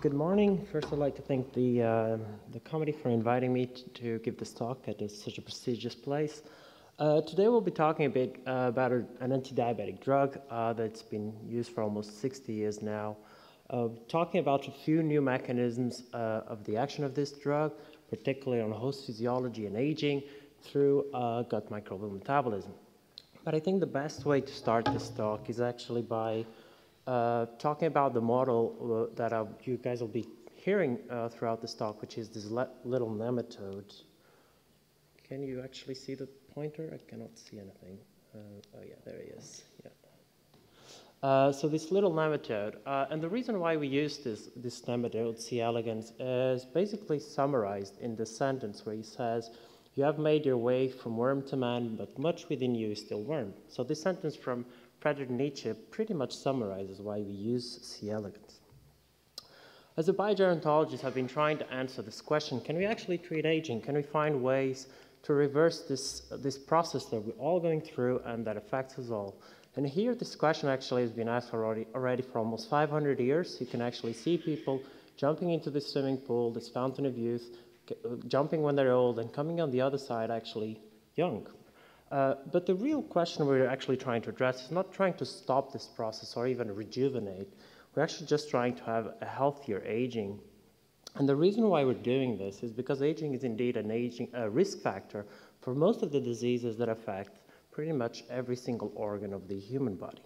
Good morning. First, I'd like to thank the committee for inviting me to give this talk at such a prestigious place. Today, we'll be talking a bit about an anti-diabetic drug that's been used for almost 60 years now. Talking about a few new mechanisms of the action of this drug, particularly on host physiology and aging through gut microbial metabolism. But I think the best way to start this talk is actually by talking about the model that you guys will be hearing throughout this talk, which is this little nematode. Can you actually see the pointer? I cannot see anything. Oh yeah, there he is. Yeah. So this little nematode, and the reason why we use this nematode, C. elegans, is basically summarized in the sentence where he says, "You have made your way from worm to man, but much within you is still worm." So this sentence from Friedrich Nietzsche pretty much summarizes why we use C. elegans. As a biogerontologist, I've been trying to answer this question: can we actually treat aging? Can we find ways to reverse this process that we're all going through and that affects us all? And here, this question actually has been asked already for almost 500 years. You can actually see people jumping into this swimming pool, this fountain of youth, jumping when they're old and coming on the other side actually young. But the real question we're actually trying to address is not trying to stop this process or even rejuvenate. We're actually just trying to have a healthier aging. And the reason why we're doing this is because aging is indeed a risk factor for most of the diseases that affect pretty much every single organ of the human body.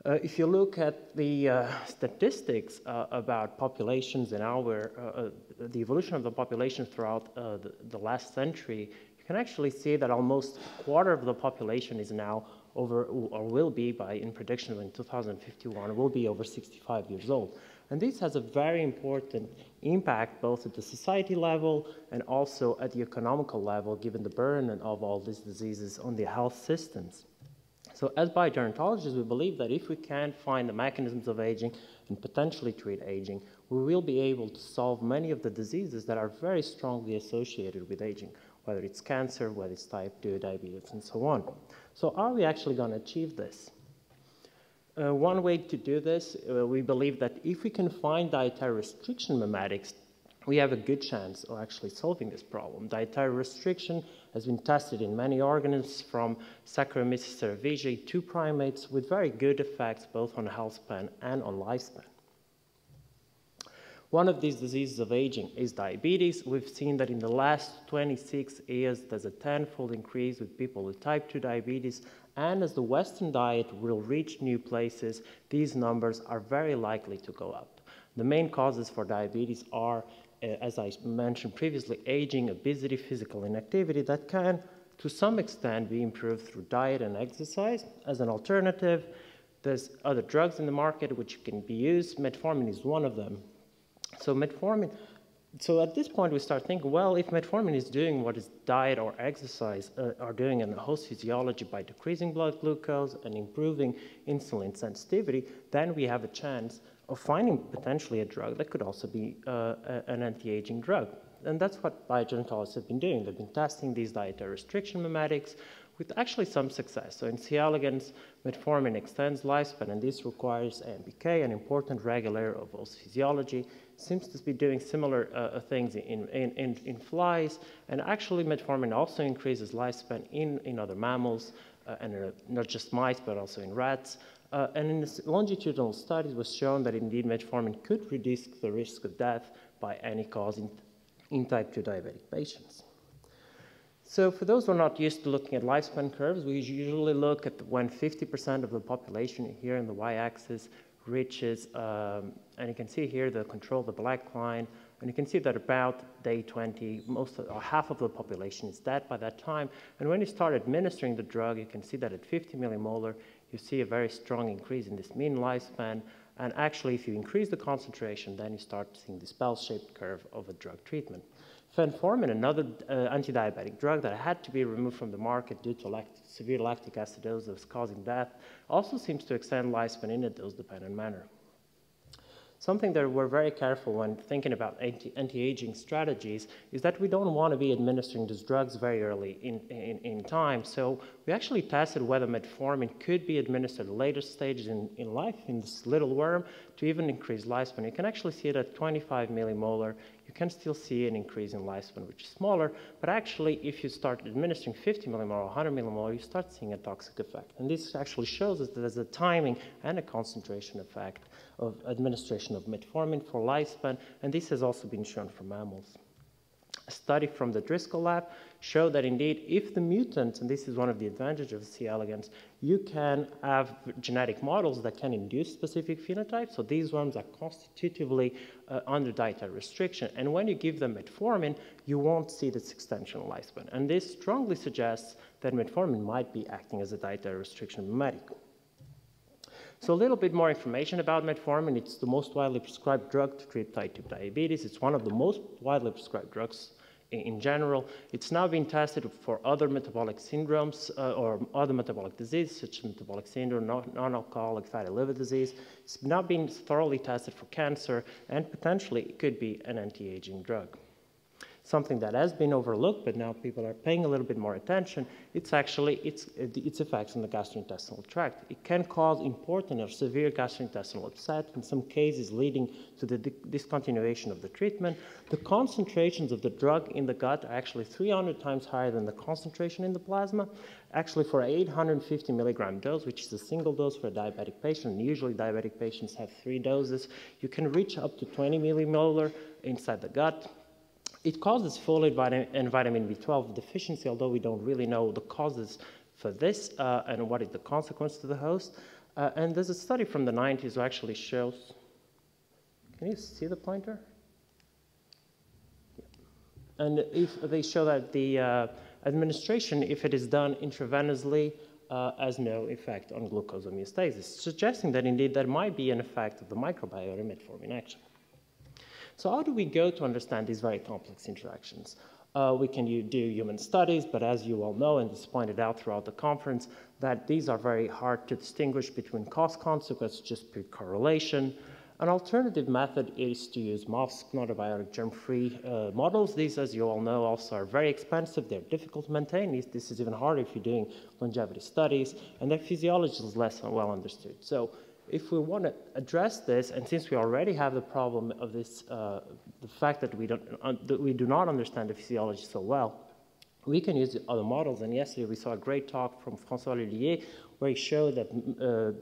If you look at the statistics about populations and the evolution of the population throughout the last century, you can actually see that almost a quarter of the population is now over, or will be in prediction in 2051, will be over 65 years old. And this has a very important impact both at the society level and also at the economical level, given the burden of all these diseases on the health systems. So as biogerontologists, we believe that if we can find the mechanisms of aging and potentially treat aging, we will be able to solve many of the diseases that are very strongly associated with aging, whether it's cancer, whether it's type 2 diabetes, and so on. So are we actually going to achieve this? One way to do this, we believe that if we can find dietary restriction mimetics, we have a good chance of actually solving this problem. Dietary restriction has been tested in many organisms, from Saccharomyces cerevisiae to primates, with very good effects both on health span and on lifespan. One of these diseases of aging is diabetes. We've seen that in the last 26 years, there's a tenfold increase with people with type 2 diabetes, and as the Western diet will reach new places, these numbers are very likely to go up. The main causes for diabetes are, as I mentioned previously, aging, obesity, physical inactivity that can, to some extent, be improved through diet and exercise. As an alternative, there's other drugs in the market which can be used. Metformin is one of them. So at this point we start thinking, well, if metformin is doing what is diet or exercise are doing in host physiology by decreasing blood glucose and improving insulin sensitivity, then we have a chance of finding potentially a drug that could also be an anti-aging drug. And that's what biogerontologists have been doing. They've been testing these dietary restriction mimetics with actually some success. So in C. elegans, metformin extends lifespan, and this requires AMPK, an important regulator of host physiology. Seems to be doing similar things in flies, and actually metformin also increases lifespan in other mammals, and not just mice, but also in rats. And in this longitudinal studies, it was shown that indeed metformin could reduce the risk of death by any cause in type 2 diabetic patients. So for those who are not used to looking at lifespan curves, we usually look at when 50% of the population here in the y-axis reaches, and you can see here the control, the black line, and you can see that about day 20, half of the population is dead by that time. And when you start administering the drug, you can see that at 50 millimolar, you see a very strong increase in this mean lifespan. And actually, if you increase the concentration, then you start seeing this bell-shaped curve of a drug treatment. Fenformin, another anti-diabetic drug that had to be removed from the market due to severe lactic acidosis causing death, also seems to extend lifespan in a dose-dependent manner. Something that we're very careful when thinking about anti-aging strategies is that we don't want to be administering these drugs very early in time. So we actually tested whether metformin could be administered at later stages in life in this little worm to even increase lifespan. You can actually see it at 25 millimolar. You can still see an increase in lifespan, which is smaller, but actually if you start administering 50 millimolar or 100 millimolar, you start seeing a toxic effect. And this actually shows us that there's a timing and a concentration effect of administration of metformin for lifespan, and this has also been shown for mammals. A study from the Driscoll lab showed that indeed if the mutant, and this is one of the advantages of C. elegans, you can have genetic models that can induce specific phenotypes. So these worms are constitutively under dietary restriction, and when you give them metformin, you won't see this extension of lifespan. And this strongly suggests that metformin might be acting as a dietary restriction mimetic. So a little bit more information about metformin. It's the most widely prescribed drug to treat type 2 diabetes. It's one of the most widely prescribed drugs in general. It's now being tested for other metabolic syndromes or other metabolic diseases, such as metabolic syndrome, non-alcoholic fatty liver disease. It's now being thoroughly tested for cancer, and potentially it could be an anti-aging drug. Something that has been overlooked, but now people are paying a little bit more attention, it's actually its effects on the gastrointestinal tract. It can cause important or severe gastrointestinal upset, in some cases leading to the discontinuation of the treatment. The concentrations of the drug in the gut are actually 300 times higher than the concentration in the plasma. Actually, for an 850 milligram dose, which is a single dose for a diabetic patient, and usually diabetic patients have 3 doses, you can reach up to 20 millimolar inside the gut. It causes folate and vitamin B12 deficiency, although we don't really know the causes for this and what is the consequence to the host. And there's a study from the 90s that actually shows, can you see the pointer? Yeah. And if they show that the administration, if it is done intravenously, has no effect on glucose homeostasis, suggesting that indeed there might be an effect of the microbiota in metformin action. So how do we go to understand these very complex interactions? We can do human studies, but as you all know, and it's pointed out throughout the conference, that these are very hard to distinguish between cause-consequence, just pure correlation. An alternative method is to use mouse gnotobiotic germ-free models. These, as you all know, also are very expensive. They're difficult to maintain. This is even harder if you're doing longevity studies, and their physiology is less well understood. So if we want to address this, and since we already have the problem of this, the fact that we do not understand the physiology so well, we can use other models. And yesterday we saw a great talk from François Lellier, where he showed that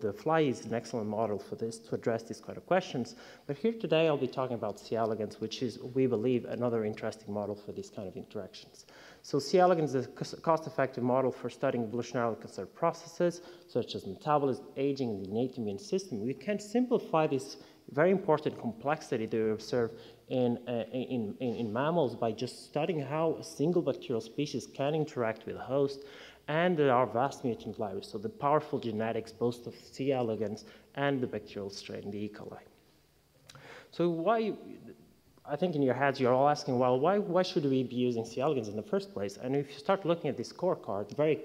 the fly is an excellent model for this, to address these kind of questions. But here today I'll be talking about C. elegans, which is, we believe, another interesting model for these kind of interactions. So C. elegans is a cost-effective model for studying evolutionarily conserved processes, such as metabolism, aging, and the innate immune system. We can simplify this very important complexity that we observe in mammals by just studying how a single bacterial species can interact with a host, and there are vast mutant libraries, so the powerful genetics both of C. elegans and the bacterial strain, the E. coli. So why, I think in your heads you're all asking, well, why should we be using C. elegans in the first place? And if you start looking at this scorecard, very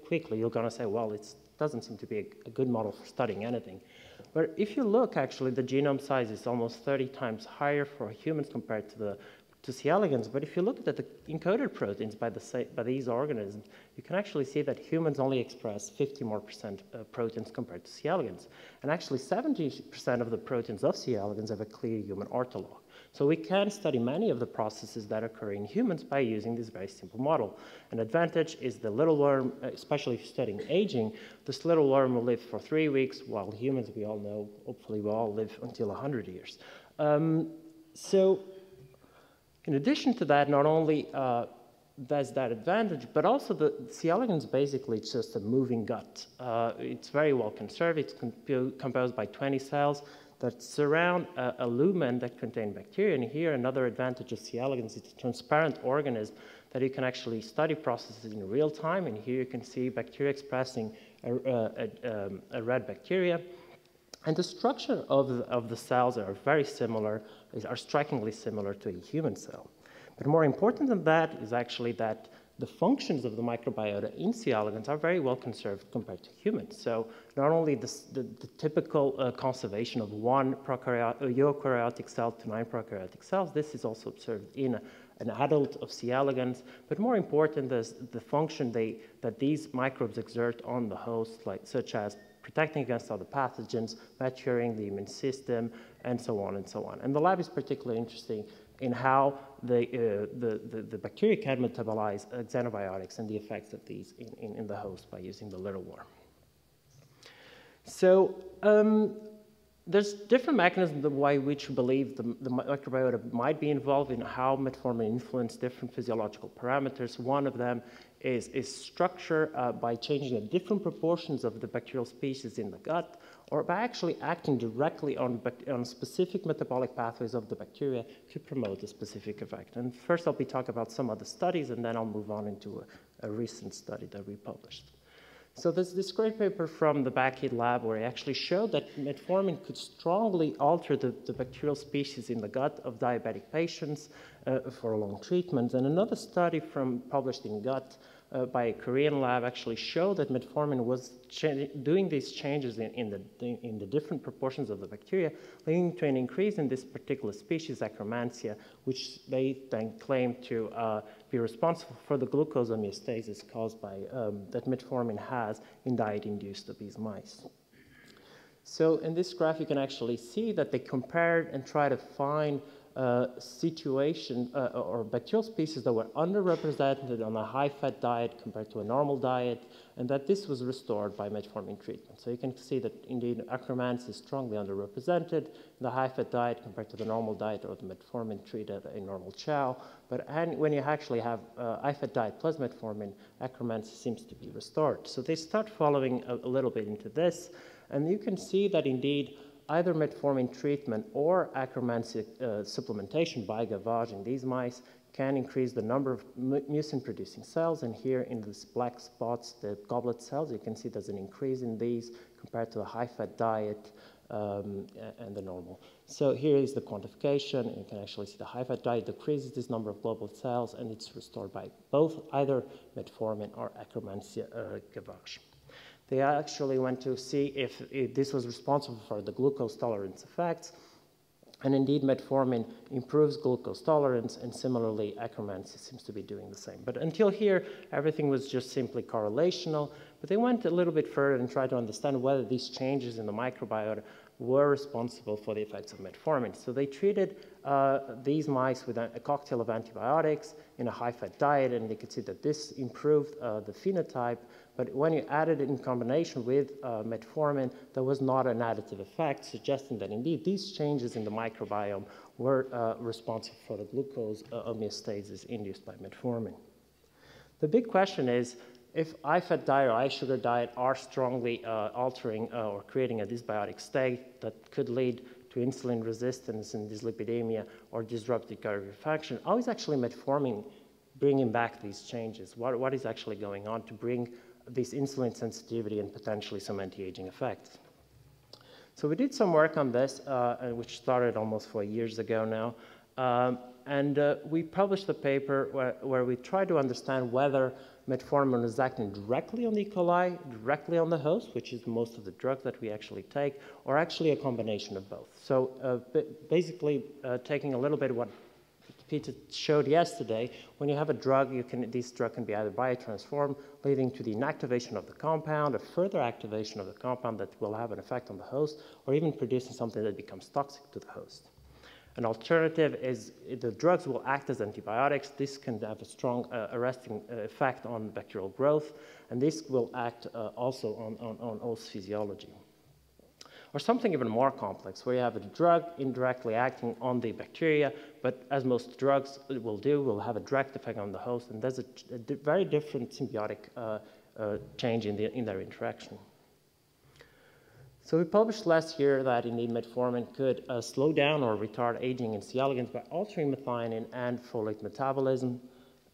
quickly you're going to say, well, it doesn't seem to be a good model for studying anything. But if you look, actually, the genome size is almost 30 times higher for humans compared to C. elegans. But if you look at the encoded proteins by these organisms, you can actually see that humans only express 50% more proteins compared to C. elegans. And actually 70% of the proteins of C. elegans have a clear human ortholog. So we can study many of the processes that occur in humans by using this very simple model. An advantage is the little worm, especially if you're studying aging, this little worm will live for 3 weeks, while humans, we all know, hopefully will all live until 100 years. So in addition to that, not only there's that advantage, but also the C. elegans basically it's just a moving gut. It's very well conserved. It's composed by 20 cells that surround a lumen that contain bacteria. And here, another advantage of C. elegans, it's a transparent organism that you can actually study processes in real time. And here you can see bacteria expressing a red bacteria. And the structure of the cells are very similar, are strikingly similar to a human cell. But more important than that is actually that the functions of the microbiota in C. elegans are very well conserved compared to humans. So not only the typical conservation of one eukaryotic cell to 9 prokaryotic cells, this is also observed in an adult of C. elegans, but more important is the function that these microbes exert on the host, such as protecting against other pathogens, maturing the immune system, and so on and so on. And the lab is particularly interesting in how the bacteria can metabolize xenobiotics and the effects of these in the host by using the little worm. So there's different mechanisms by which we believe the microbiota might be involved in how metformin influence different physiological parameters. One of them is structure by changing the different proportions of the bacterial species in the gut, or by actually acting directly on specific metabolic pathways of the bacteria to promote a specific effect. And first I'll be talking about some of the studies, and then I'll move on into a recent study that we published. So there's this great paper from the Bacchid lab where he actually showed that metformin could strongly alter the bacterial species in the gut of diabetic patients for a long treatment. And another study published in Gut by a Korean lab actually showed that metformin was doing these changes in the different proportions of the bacteria, leading to an increase in this particular species, Akkermansia, which they then claim to be responsible for the glucose homeostasis caused by that metformin has in diet-induced obese mice. So in this graph, you can actually see that they compared and tried to find situation or bacterial species that were underrepresented on a high-fat diet compared to a normal diet, and that this was restored by metformin treatment. So you can see that indeed Akkermansia is strongly underrepresented in the high-fat diet compared to the normal diet or the metformin-treated a normal chow. But when you actually have high-fat diet plus metformin, Akkermansia seems to be restored. So they start following a little bit into this, and you can see that indeed either metformin treatment or Akkermansia supplementation by gavage in these mice can increase the number of mucin-producing cells. And here in these black spots, the goblet cells, you can see there's an increase in these compared to a high-fat diet and the normal. So here is the quantification. You can actually see the high-fat diet decreases this number of goblet cells, and it's restored by both either metformin or Akkermansia gavage. They actually went to see if this was responsible for the glucose tolerance effects. And indeed, metformin improves glucose tolerance, and similarly, Akkermansia seems to be doing the same. But until here, everything was just simply correlational. But they went a little bit further and tried to understand whether these changes in the microbiota were responsible for the effects of metformin. So they treated these mice with a cocktail of antibiotics in a high-fat diet, and they could see that this improved the phenotype. But when you added it in combination with metformin, there was not an additive effect, suggesting that indeed these changes in the microbiome were responsible for the glucose homeostasis induced by metformin. The big question is, if high-fat diet or high-sugar diet are strongly altering or creating a dysbiotic state that could lead to insulin resistance and dyslipidemia or disrupted cardiac function, how is actually metformin bringing back these changes? What is actually going on to bring this insulin sensitivity and potentially some anti-aging effects? So we did some work on this, which started almost 4 years ago now. And we published a paper where we tried to understand whether metformin is acting directly on the E. coli, directly on the host, which is most of the drugs that we actually take, or actually a combination of both. So basically, taking a little bit of what Peter showed yesterday, when you have a drug, this drug can be either biotransformed, leading to the inactivation of the compound, a further activation of the compound that will have an effect on the host, or even producing something that becomes toxic to the host. An alternative is the drugs will act as antibiotics. This can have a strong arresting effect on bacterial growth, and this will act also on host physiology. Or something even more complex, where you have a drug indirectly acting on the bacteria, but as most drugs will do, will have a direct effect on the host, and there's a very different symbiotic change in their interaction. So we published last year that indeed metformin could slow down or retard aging in C. elegans by altering methionine and folate metabolism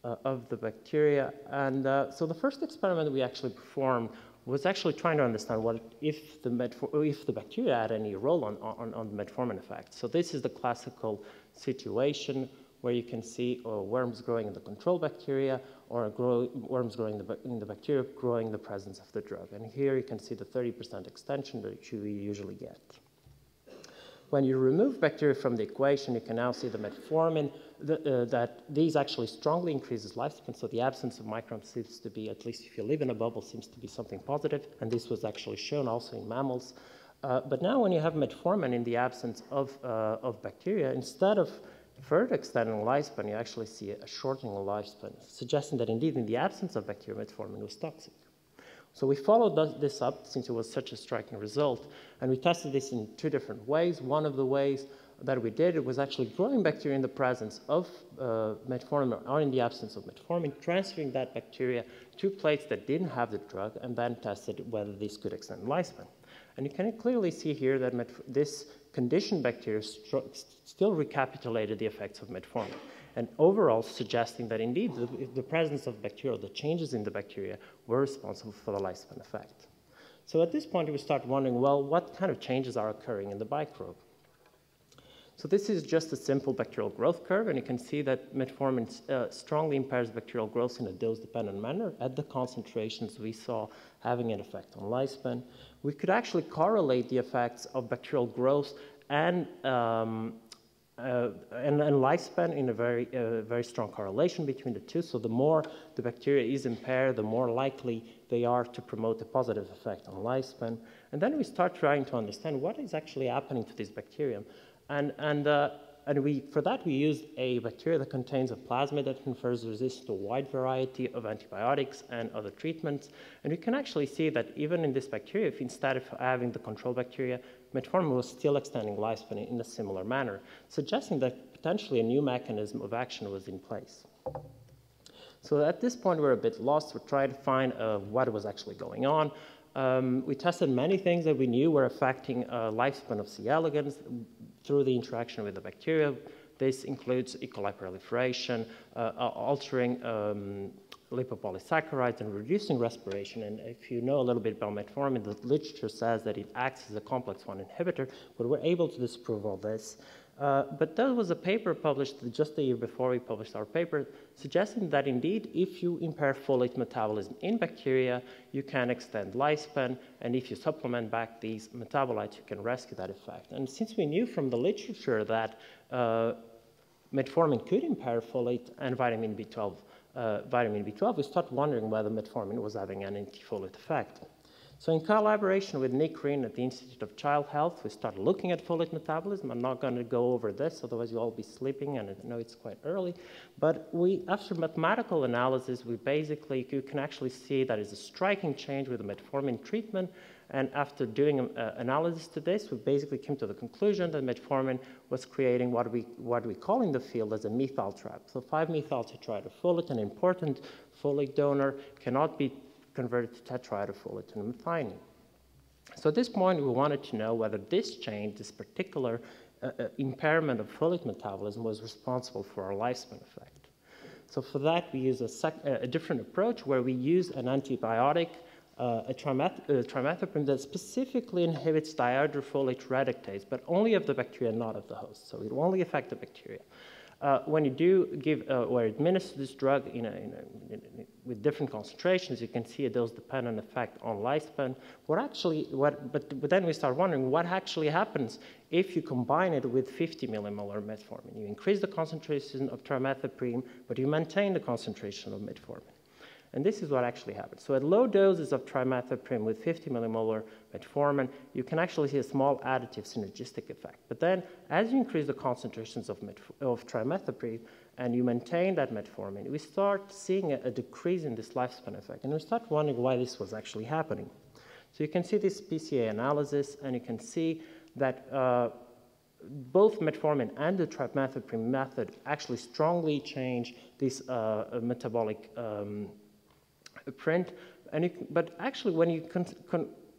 of the bacteria. And so the first experiment we actually performed was actually trying to understand if the bacteria had any role on the metformin effect. So this is the classical situation where you can see worms growing in the control bacteria or worms growing in the bacteria growing the presence of the drug. And here you can see the 30% extension that you usually get. When you remove bacteria from the equation, you can now see the metformin, that these actually strongly increases lifespan. So the absence of microbes seems to be, at least if you live in a bubble, seems to be something positive. And this was actually shown also in mammals. But now when you have metformin in the absence of bacteria, instead of further extending lifespan, you actually see a shortening of lifespan, suggesting that indeed in the absence of bacteria, metformin was toxic. So we followed this up since it was such a striking result, and we tested this in two different ways. One of the ways that we did, it was actually growing bacteria in the presence of metformin or in the absence of metformin, transferring that bacteria to plates that didn't have the drug, and then tested whether this could extend lifespan. And you can clearly see here that this conditioned bacteria still recapitulated the effects of metformin, and overall suggesting that indeed the presence of bacteria, the changes in the bacteria, were responsible for the lifespan effect. So at this point, we start wondering, well, what kind of changes are occurring in the microbe? So this is just a simple bacterial growth curve, and you can see that metformin strongly impairs bacterial growth in a dose-dependent manner at the concentrations we saw having an effect on lifespan. We could actually correlate the effects of bacterial growth and lifespan in a very strong correlation between the two. So the more the bacteria is impaired, the more likely they are to promote a positive effect on lifespan. And then we start trying to understand what is actually happening to this bacterium. For that we used a bacteria that contains a plasmid that confers resistance to a wide variety of antibiotics and other treatments. And we can actually see that even in this bacteria, if instead of having the control bacteria, metformin was still extending lifespan in a similar manner, suggesting that potentially a new mechanism of action was in place. So at this point, we're a bit lost. We're trying to find what was actually going on. We tested many things that we knew were affecting lifespan of C. elegans through the interaction with the bacteria. This includes E. coli proliferation, altering lipopolysaccharides, and reducing respiration. And if you know a little bit about metformin, the literature says that it acts as a complex 1 inhibitor, but we're able to disprove all this. But there was a paper published just a year before we published our paper, suggesting that indeed, if you impair folate metabolism in bacteria, you can extend lifespan, and if you supplement back these metabolites, you can rescue that effect. And since we knew from the literature that metformin could impair folate and vitamin B12, we started wondering whether metformin was having an anti-folate effect. So in collaboration with Nick Green at the Institute of Child Health, we started looking at folate metabolism. I'm not going to go over this, otherwise you'll all be sleeping, and I know it's quite early. But after mathematical analysis, you can actually see that it's a striking change with the metformin treatment. And after doing analysis to this, we basically came to the conclusion that metformin was creating what we call in the field as a methyl trap. So 5-methyltetrahydrofolate, an important folate donor, cannot be converted to tetrahydrofolate and methionine. So at this point, we wanted to know whether this change, this particular impairment of folate metabolism, was responsible for our lifespan effect. So for that, we use a different approach where we use an antibiotic, a trimethoprim that specifically inhibits dihydrofolate reductase, but only of the bacteria, not of the host. So it will only affect the bacteria. When you do give or administer this drug with different concentrations, you can see a dose-dependent effect on lifespan. But then we start wondering what actually happens if you combine it with 50 millimolar metformin. You increase the concentration of trimethoprim, but you maintain the concentration of metformin. And this is what actually happens. So at low doses of trimethoprim with 50 millimolar metformin, you can actually see a small additive synergistic effect. But then as you increase the concentrations of trimethoprim and you maintain that metformin, we start seeing a decrease in this lifespan effect. And we start wondering why this was actually happening. So you can see this PCA analysis, and you can see that both metformin and the trimethoprim method actually strongly change this metabolic print. But actually, when you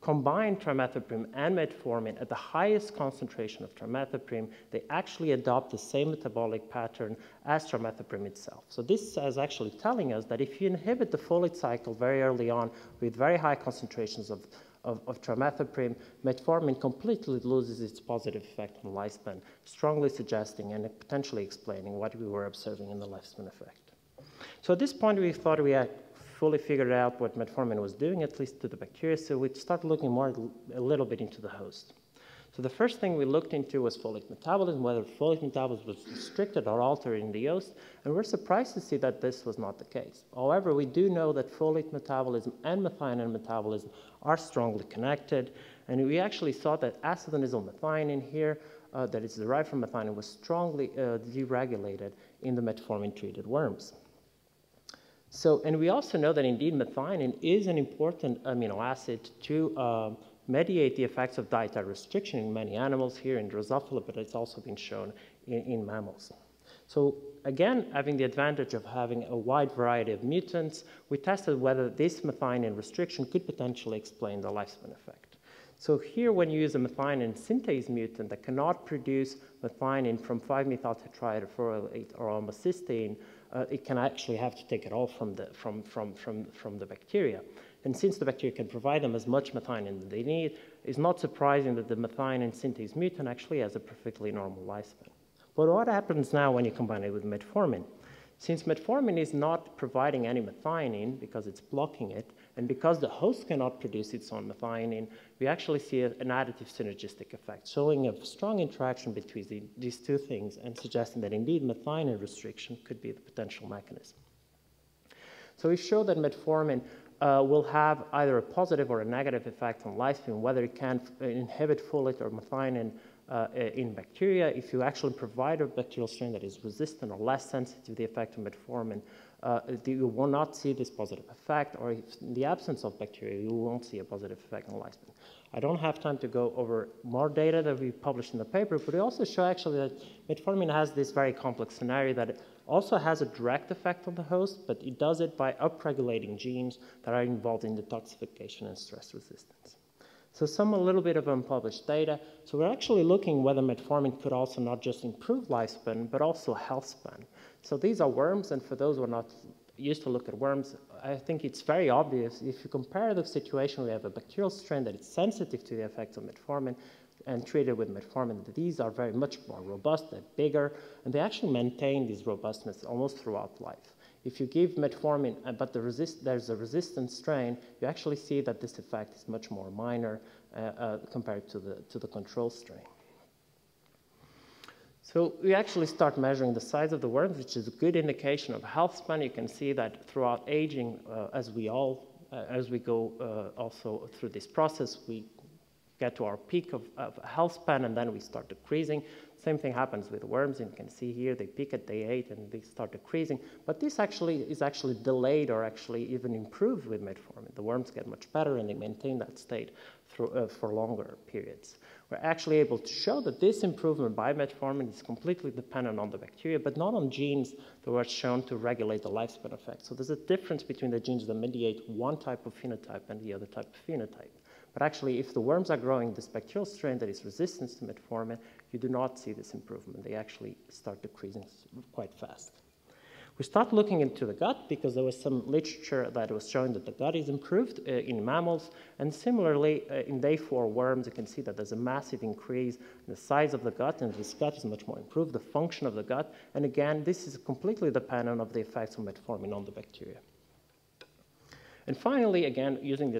combine trimethoprim and metformin at the highest concentration of trimethoprim, they actually adopt the same metabolic pattern as trimethoprim itself. So this is actually telling us that if you inhibit the folate cycle very early on with very high concentrations of of trimethoprim, metformin completely loses its positive effect on lifespan, strongly suggesting and potentially explaining what we were observing in the lifespan effect. So at this point, we thought we had fully figured out what metformin was doing, at least to the bacteria, so we started looking a little bit into the host. So the first thing we looked into was folate metabolism, whether folate metabolism was restricted or altered in the host, and we're surprised to see that this was not the case. However, we do know that folate metabolism and methionine metabolism are strongly connected, and we actually saw that acetylenisyl methionine here, that is derived from methionine, was strongly deregulated in the metformin-treated worms. So, and we also know that indeed methionine is an important amino acid to mediate the effects of dietary restriction in many animals, here in Drosophila, but it's also been shown in mammals. So again, having the advantage of having a wide variety of mutants, we tested whether this methionine restriction could potentially explain the lifespan effect. So here, when you use a methionine synthase mutant that cannot produce methionine from 5-methyltetrahydrofolate or homocysteine, it can actually have to take it all from the bacteria. And since the bacteria can provide them as much methionine as they need, it's not surprising that the methionine synthase mutant actually has a perfectly normal lifespan. But what happens now when you combine it with metformin? Since metformin is not providing any methionine because it's blocking it, and because the host cannot produce its own methionine, we actually see an additive synergistic effect, showing a strong interaction between these two things and suggesting that indeed methionine restriction could be the potential mechanism. So we show that metformin will have either a positive or a negative effect on lifespan, whether it can inhibit folate or methionine in bacteria. If you actually provide a bacterial strain that is resistant or less sensitive to the effect of metformin, you will not see this positive effect, or if in the absence of bacteria, you won't see a positive effect on lifespan. I don't have time to go over more data that we published in the paper, but we also show actually that metformin has this very complex scenario that it also has a direct effect on the host, but it does it by upregulating genes that are involved in detoxification and stress resistance. So a little bit of unpublished data. So we're actually looking whether metformin could also not just improve lifespan, but also health span. So these are worms, and for those who are not used to look at worms, I think it's very obvious. If you compare the situation, we have a bacterial strain that is sensitive to the effects of metformin and treated with metformin. These are very much more robust, they're bigger, and they actually maintain this robustness almost throughout life. If you give metformin, but there's a resistant strain, you actually see that this effect is much more minor compared to the control strain. So we actually start measuring the size of the worms, which is a good indication of health span. You can see that throughout aging, as we go also through this process, we get to our peak of health span, and then we start decreasing. Same thing happens with worms, and you can see here they peak at day 8 and they start decreasing. But this is actually delayed or actually even improved with metformin. The worms get much better and they maintain that state for longer periods. We're actually able to show that this improvement by metformin is completely dependent on the bacteria, but not on genes that were shown to regulate the lifespan effect. So there's a difference between the genes that mediate one type of phenotype and the other type of phenotype. But actually, if the worms are growing this bacterial strain that is resistant to metformin, you do not see this improvement. They actually start decreasing quite fast. We start looking into the gut because there was some literature that was showing that the gut is improved in mammals. And similarly, in day 4 worms, you can see that there's a massive increase in the size of the gut, and this gut is much more improved, the function of the gut. And again, this is completely dependent on the effects of metformin on the bacteria. And finally, again, using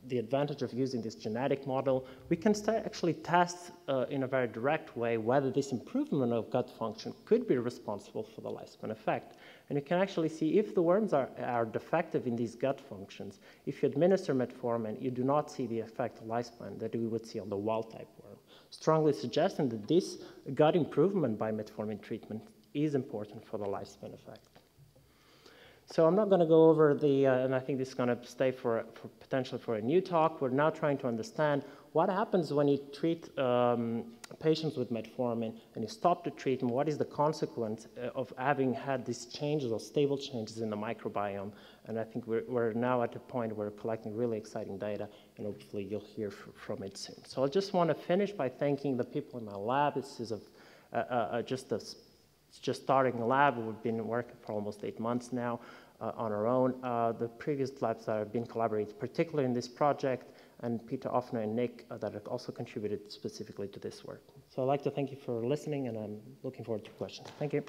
the advantage of using this genetic model, we can actually test in a very direct way whether this improvement of gut function could be responsible for the lifespan effect. And you can actually see if the worms are defective in these gut functions, if you administer metformin, you do not see the effect of lifespan that we would see on the wild-type worm, strongly suggesting that this gut improvement by metformin treatment is important for the lifespan effect. So I'm not going to go over and I think this is going to stay for potentially for a new talk. We're now trying to understand what happens when you treat patients with metformin and you stop the treatment. What is the consequence of having had these changes or stable changes in the microbiome? And I think we're now at a point where we're collecting really exciting data, and hopefully you'll hear from it soon. So I just want to finish by thanking the people in my lab. This is just starting a lab. We've been working for almost 8 months now on our own. The previous labs that have been collaborating, particularly in this project, and Peter Offner and Nick that have also contributed specifically to this work. So I'd like to thank you for listening, and I'm looking forward to questions. Thank you.